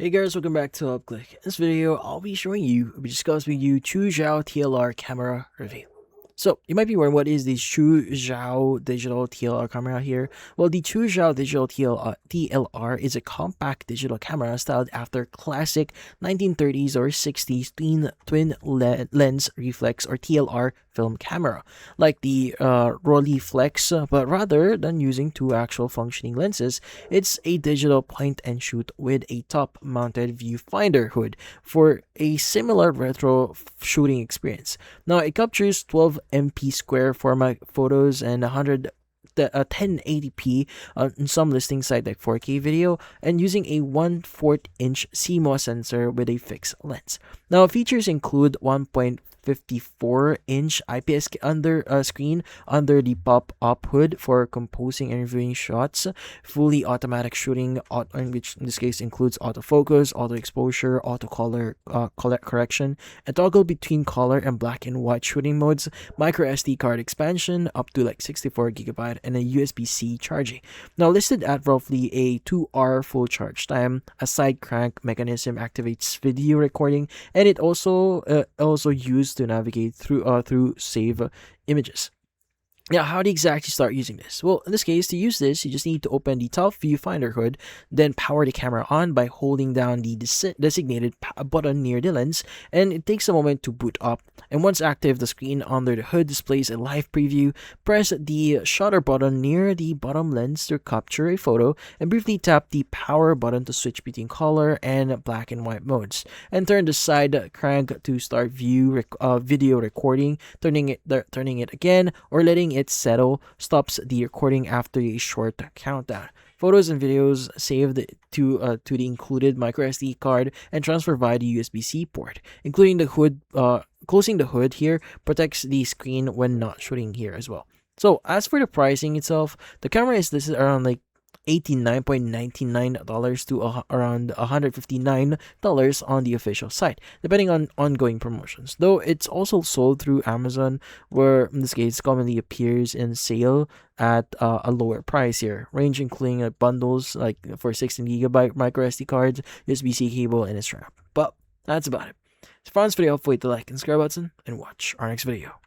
Hey guys, welcome back to UpClick. In this video, I'll be discussing with you Chuzhao TLR Camera review. So, you might be wondering, what is the Chuzhao digital TLR camera here? Well, the Chuzhao digital TLR is a compact digital camera styled after classic 1930s or 60s twin lens reflex or TLR film camera, like the Reflex, but rather than using two actual functioning lenses, it's a digital point and shoot with a top-mounted viewfinder hood for a similar retro shooting experience. Now, it captures 12 MP square format photos and 1080p on some listings site like 4K video, and using a 1/4 inch CMOS sensor with a fixed lens. Now, features include 1.54-inch IPS screen under the pop-up hood for composing and reviewing shots, fully automatic shooting, which in this case includes autofocus, auto exposure, auto color correction, a toggle between color and black and white shooting modes, micro SD card expansion up to like 64GB, and a USB-C charging. Now, listed at roughly a 2-hour full charge time, a side crank mechanism activates video recording, and it also used to navigate through save images. Now, how do you exactly start using this? Well, in this case, to use this, you just need to open the top viewfinder hood, then power the camera on by holding down the designated button near the lens, and it takes a moment to boot up. And once active, the screen under the hood displays a live preview. Press the shutter button near the bottom lens to capture a photo, and briefly tap the power button to switch between color and black and white modes. And turn the side crank to start video recording, turning it again, or letting it settle stops the recording after a short countdown. Photos and videos saved to the included micro SD card and transfer via the USB-C port, including the hood. Closing the hood here protects the screen when not shooting here as well. So as for the pricing itself, the camera is listed around like $89.99 to around $159 on the official site, depending on ongoing promotions. Though it's also sold through Amazon, where in this case commonly appears in sale at a lower price here, range including bundles like for 16GB micro SD cards, USB-C cable, and a strap. But that's about it. So if you found this video helpful, hit the like and subscribe button, and watch our next video.